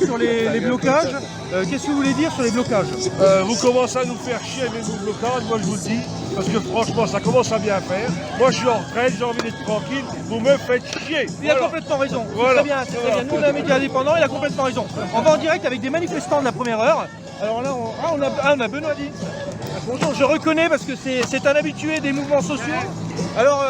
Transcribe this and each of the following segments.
sur les blocages. Qu'est-ce que vous voulez dire sur les blocages? Vous commencez à nous faire chier avec vos blocages, moi je vous le dis, parce que franchement ça commence à bien faire. Moi je suis en retraite, j'ai envie d'être tranquille, vous me faites chier. Il a complètement raison. Voilà. Très bien, c'est très bien. Nous on est un média indépendant, il a complètement raison. On va en direct avec des manifestants de la première heure. Alors là, on a Benoît Dix. Bonjour, je reconnais parce que c'est un habitué des mouvements sociaux. Alors,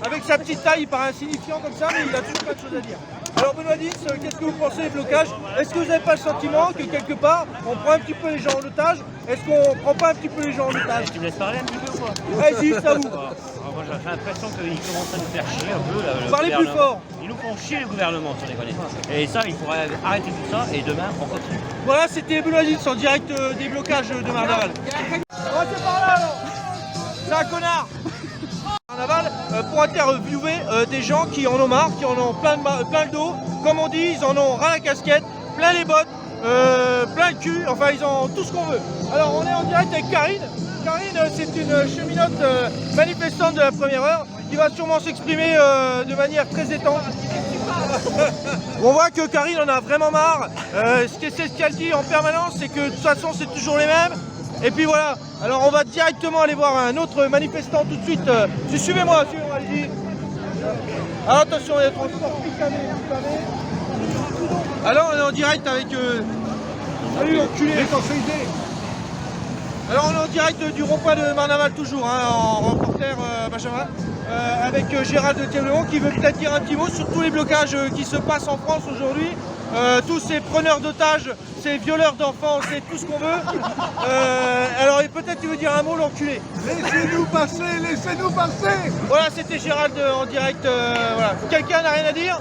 avec sa petite taille, il paraît insignifiant comme ça, mais il a toujours plein de choses à dire. Alors Benoît Dix, qu'est-ce que vous pensez des blocages? Est-ce que vous n'avez pas le sentiment que quelque part, on prend un petit peu les gens en otage? Est-ce qu'on ne prend pas un petit peu les gens en otage? Tu me laisses parler un petit peu ou quoi? Vas-y, c'est à vous. Moi j'ai l'impression qu'ils commencent à nous faire chier un peu. Là, Parlez plus fort. Ils nous font chier le gouvernement, si on déconne. Et ça, il faudrait arrêter tout ça et demain on continue. Voilà, c'était Benoît Dix en direct des blocages de Marnaval. Oh, c'est par là alors. C'est un connard. Marnaval pour interviewer des gens qui en ont marre, qui en ont plein le dos. Comme on dit, ils en ont ras la casquette, plein les bottes, plein le cul, enfin ils ont tout ce qu'on veut. Alors on est en direct avec Karine. Karine, c'est une cheminote manifestante de la première heure qui va sûrement s'exprimer de manière très étendue. On voit que Karine en a vraiment marre. Ce qu'elle dit en permanence, c'est que de toute façon c'est toujours les mêmes. Et puis voilà, alors on va directement aller voir un autre manifestant tout de suite. Suivez-moi, allez-y. Alors attention, il y a le transport picamé. Alors on est en direct avec... Salut enculé. Alors on est en direct du rond-point de Marnaval toujours, hein, en reporter Benjamin, avec Gérald de Thielon qui veut peut-être dire un petit mot sur tous les blocages qui se passent en France aujourd'hui. Tous ces preneurs d'otages, ces violeurs d'enfants, c'est tout ce qu'on veut. Alors peut-être tu veux dire un mot, l'enculé. Laissez-nous passer, laissez-nous passer. Voilà, c'était Gérald en direct. Voilà. Quelqu'un n'a rien à dire?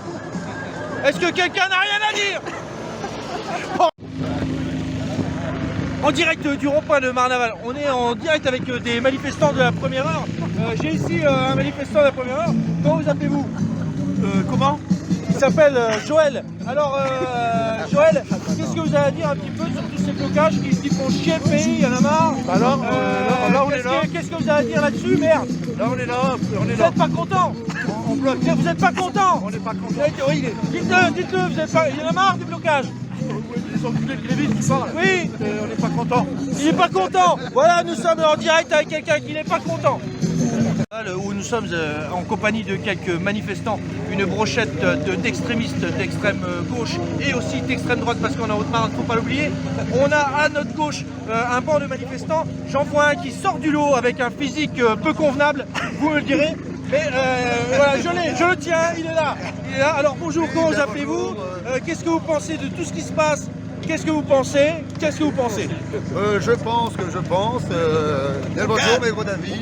Est-ce que quelqu'un n'a rien à dire? En direct du rond-point de Marnaval, on est en direct avec des manifestants de la première heure. J'ai ici un manifestant de la première heure. Comment vous appelez-vous? Comment? Il s'appelle Joël. Alors Joël, qu'est-ce que vous avez à dire un petit peu sur tous ces blocages qui font chier le pays? Il y en a marre. Alors, là on est là. Qu'est-ce que vous avez à dire là-dessus, merde? Là on est là, Vous n'êtes pas content? On bloque. Vous n'êtes pas content? On n'est pas content. Oui, dites-le, vous êtes pas... Il y en a marre du blocage? Les enculés de Grévis qui parlent. Oui. On n'est pas content. Il n'est pas content. Voilà, nous sommes en direct avec quelqu'un qui n'est pas content. Où nous sommes en compagnie de quelques manifestants, une brochette d'extrémistes d'extrême gauche et aussi d'extrême droite parce qu'on est en Haute-Marne, il ne faut pas l'oublier. On a à notre gauche un banc de manifestants. J'en vois un qui sort du lot avec un physique peu convenable, vous me le direz. Mais voilà, je le tiens, il est là. Alors bonjour, comment vous appelez-vous? Qu'est-ce que vous pensez de tout ce qui se passe? Qu'est-ce que vous pensez? Je pense. Bien bonjour, mes gros d'avis.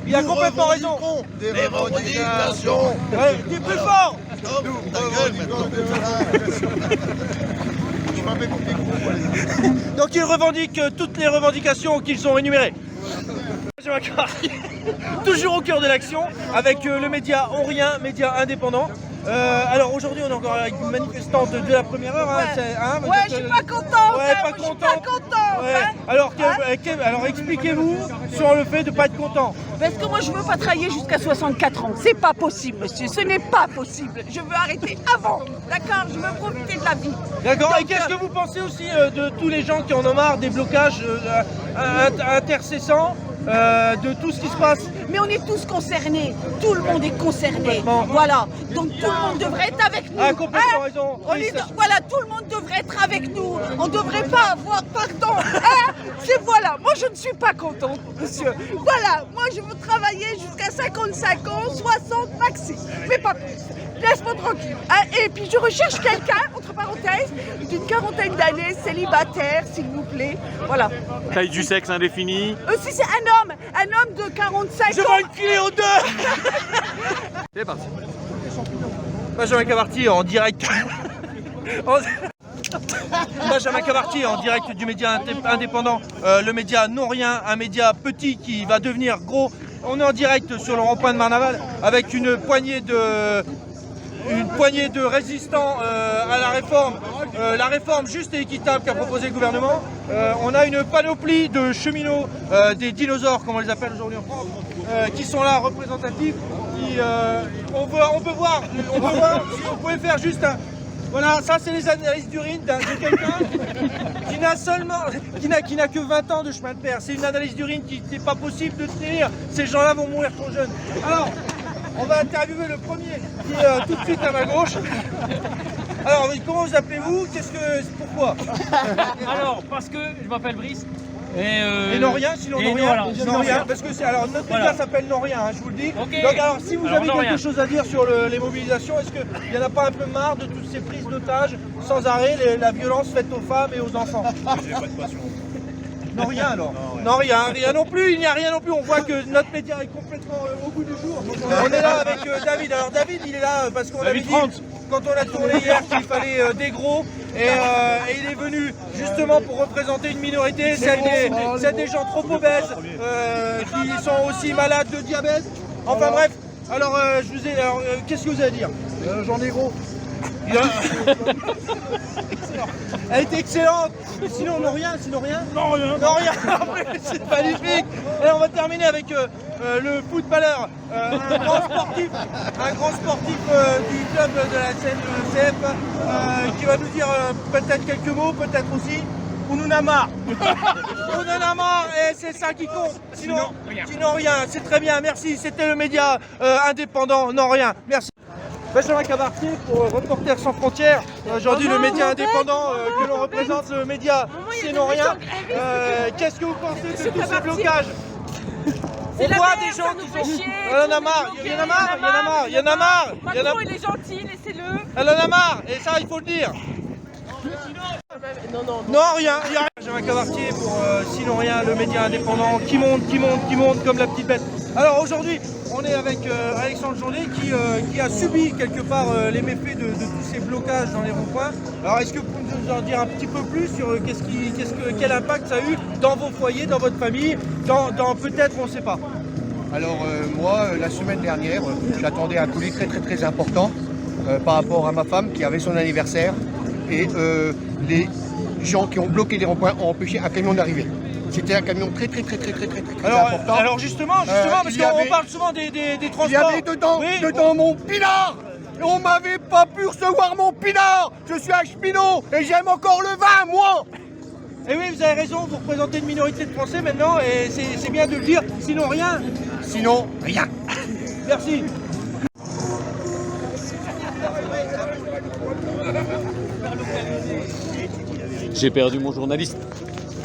Il a complètement raison. Des revendications. Dis plus fort. Donc ils revendiquent toutes les revendications qu'ils ont énumérées. Toujours au cœur de l'action avec le média Orien, média indépendant. Alors aujourd'hui on est encore avec une manifestante de la première heure. Ouais, je suis pas contente. Je suis pas contente. Ouais. Alors expliquez-vous sur le fait de ne pas être content. Parce que moi je veux pas travailler jusqu'à 64 ans. C'est pas possible, monsieur. Ce n'est pas possible. Je veux arrêter avant. D'accord? Je veux profiter de la vie. D'accord. Et qu'est-ce que vous pensez aussi de tous les gens qui en ont marre des blocages intercessants? De tout ce qui se passe. Mais on est tous concernés, tout le monde est concerné. Voilà, donc tout le monde devrait être avec nous. Ah, complètement raison. Voilà, tout le monde devrait être avec nous. On ne devrait pas avoir pardon. C'est voilà, moi je ne suis pas contente, monsieur. Voilà, moi je veux travailler jusqu'à 55 ans, 60 maxi, mais pas plus. Laisse-moi tranquille. Et puis je recherche quelqu'un, entre parenthèses, d'une quarantaine d'années, célibataire, s'il vous plaît. Voilà. Taille du sexe indéfinie. Si c'est un homme de 45 Je ans. vais enculer aux deux. C'est parti. Benjamin Cavarty en direct. Benjamin Cavarty en direct du média indépendant, le média non rien, un média petit qui va devenir gros. On est en direct sur le rond-point de Marnaval avec une poignée de résistants à la réforme juste et équitable qu'a proposé le gouvernement. On a une panoplie de cheminots, des dinosaures comme on les appelle aujourd'hui en France, qui sont là représentatifs. On peut voir si on pouvait faire juste Voilà, ça c'est les analyses d'urine de quelqu'un qui n'a que 20 ans de chemin de fer. C'est une analyse d'urine qui n'est pas possible de tenir. Ces gens-là vont mourir trop jeunes. Alors, on va interviewer le premier qui est tout de suite à ma gauche. Alors, comment vous appelez-vous? Pourquoi? Alors, parce que je m'appelle Brice. Et non rien, sinon non rien. Voilà, Non rien, parce que alors notre média s'appelle non rien, hein, je vous le dis. Okay. Donc alors si vous avez non quelque rien. chose à dire sur les mobilisations, est-ce qu'il n'y en a pas un peu marre de toutes ces prises d'otages sans arrêt, la violence faite aux femmes et aux enfants? J'ai pas de passion. Non rien alors. Non rien, rien non plus, il n'y a rien non plus. On voit que notre média est complètement au bout du jour. On est là avec David. Alors David il est là parce qu'on avait dit quand on a tourné hier qu'il fallait des gros et il est venu justement pour représenter une minorité, celle des gens trop obèses qui sont aussi malades de diabète. Enfin bref, alors qu'est-ce que vous avez à dire? J'en ai gros. Elle était excellente. Sinon non rien, sinon rien. Non, rien. Non rien. C'est magnifique. Et on va terminer avec le footballeur, un grand sportif du club de la CNCF qui va nous dire peut-être quelques mots, peut-être aussi. On en a marre. On en a marre et c'est ça qui compte. Sinon rien. C'est très bien. Merci. C'était le média indépendant. Non rien. Merci. Benjamin Cabartier pour Reporters sans frontières. Aujourd'hui, le média indépendant que l'on représente, le média C'est non rien. Qu'est-ce que vous pensez de tous ces blocages? On voit des gens qui sont. Elle en a marre, il y en a marre. Macron, il est gentil, laissez-le. Elle en a marre, et ça, il faut le dire. Non, rien. Benjamin Cabartier pour Sinon Rien, le média indépendant qui monte comme la petite bête. Alors aujourd'hui, on est avec Alexandre Journet qui a subi quelque part les méfaits de tous ces blocages dans les ronds-points. Alors est-ce que vous pouvez nous en dire un petit peu plus sur quel impact ça a eu dans vos foyers, dans votre famille, dans peut-être, on ne sait pas. Alors moi, la semaine dernière, j'attendais un colis très important par rapport à ma femme qui avait son anniversaire et les gens qui ont bloqué les ronds-points ont empêché un camion d'arriver. C'était un camion très important. Alors justement, parce qu'on parle souvent des transports. Il y avait dedans mon pinard. Et on m'avait pas pu recevoir mon pinard. Je suis un cheminot et j'aime encore le vin, moi. Et oui, vous avez raison, vous représentez une minorité de Français maintenant et c'est bien de le dire. Sinon rien. Sinon, rien. Merci. J'ai perdu mon journaliste.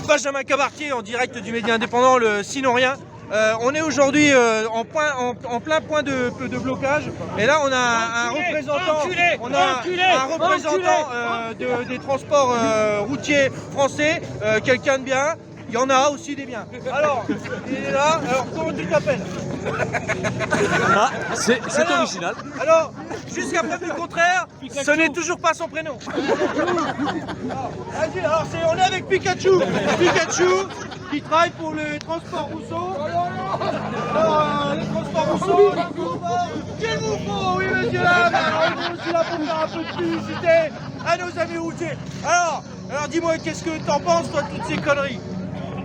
Benjamin Cabartier en direct du média indépendant, le Sinon Rien. On est aujourd'hui en plein point de blocage. Et là, on a un représentant, des transports routiers français, quelqu'un de bien. Il y en a aussi des biens. Alors, il est là. Alors, comment tu t'appelles? Ah, c'est original. Alors, jusqu'à preuve du contraire, ce n'est toujours pas son prénom. Alors, on est avec Pikachu. Pikachu qui travaille pour le transport Rousseau. Alors, le transport Rousseau, qu'il vous faut, oui monsieur là. Je suis là pour faire un peu de publicité à nos amis routiers. Alors dis-moi, qu'est-ce que t'en penses toi de toutes ces conneries?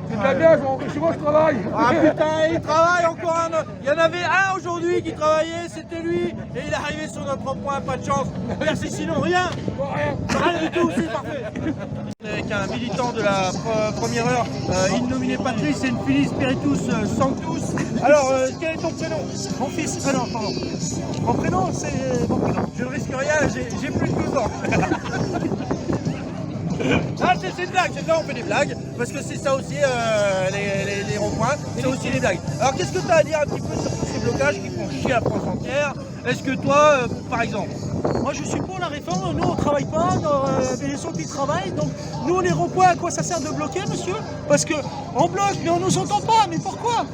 C'est très bien, chez moi je travaille. Ah putain, il travaille encore un autre. Il y en avait un aujourd'hui qui travaillait, c'était lui. Et il est arrivé sur notre point, pas de chance. Merci, sinon rien. Rien du tout, c'est parfait. Avec un militant de la première heure, innominé Patrice, et une Filis Spiritus Sanctus. Alors, quel est ton prénom? Mon fils, prénom, pardon. Mon prénom, c'est mon prénom. Je ne risque rien, j'ai plus de 12 ans. Ah, c'est une blague, là on fait des blagues, parce que c'est ça aussi, les ronds-points, c'est aussi des blagues. Alors qu'est-ce que tu as à dire un petit peu sur tous ces blocages qui font chier la France entière? Est-ce que toi, par exemple? Moi je suis pour la réforme, nous on ne travaille pas, mais les autres ils travaillent, donc nous les ronds-points, à quoi ça sert de bloquer monsieur? Parce qu'on bloque, mais on ne nous entend pas, mais pourquoi?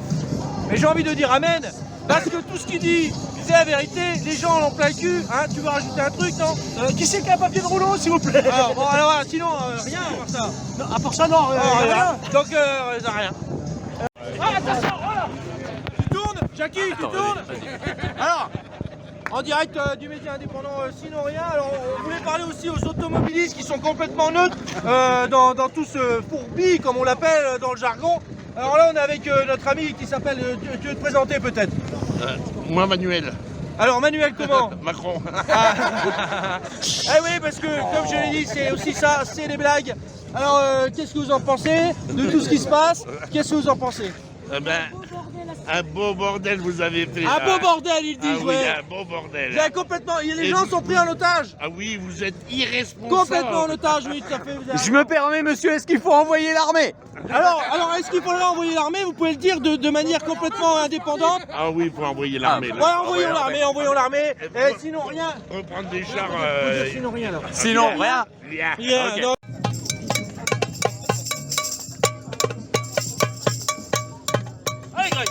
Mais j'ai envie de dire amen, parce que tout ce qu'il dit, c'est la vérité, les gens en ont plein le cul, hein, tu veux rajouter un truc, non? Qui c'est qui a un papier de rouleau, s'il vous plaît? Alors, bon, alors voilà, sinon, rien à part ça. Non, à part ça, non, rien. Donc, rien. Attention, voilà. Tu tournes, Jackie, tu tournes. Alors, en direct du média indépendant Sinon Rien, alors on voulait parler aussi aux automobilistes qui sont complètement neutres dans tout ce fourbi, comme on l'appelle dans le jargon. Alors là, on est avec notre ami qui s'appelle, tu veux te présenter peut-être? Moi, Manuel. Alors Manuel, comment? Macron. Eh oui, parce que comme je l'ai dit, c'est aussi ça, c'est des blagues. Alors, qu'est-ce que vous en pensez de tout ce qui se passe? Qu'est-ce que vous en pensez? Un beau bordel vous avez fait. Un beau bordel, ils disent, oui, ouais. un beau bordel. Vous avez complètement... Les gens sont pris en otage. Ah oui, vous êtes irresponsable. Complètement en otage, oui, tout à fait. Vous avez- Je me permets, monsieur, est-ce qu'il faut envoyer l'armée? Alors est-ce qu'il faudrait envoyer l'armée? Vous pouvez le dire de manière complètement indépendante. Ah oui, il faut envoyer l'armée. Ouais, envoyons l'armée. Et sinon rien. Reprendre des chars. Sinon rien, alors. Sinon, rien. Rien, Ok. non. Allez, Greg.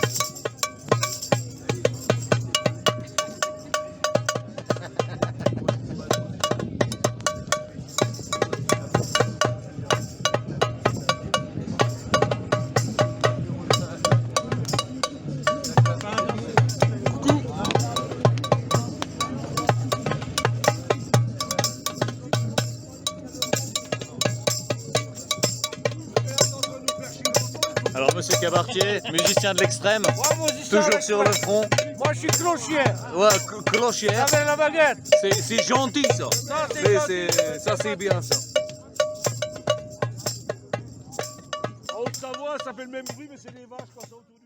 Alors, monsieur Cabartier, musicien de l'extrême, Ouais, moi, je suis toujours sur le front. Moi, je suis clochier. Ouais, clochère. Avec la baguette. C'est gentil, ça. Ça, c'est gentil. Ça, c'est bien, ça. En Haute-Savoie, ça fait le même bruit, mais c'est des vaches quand ça autour du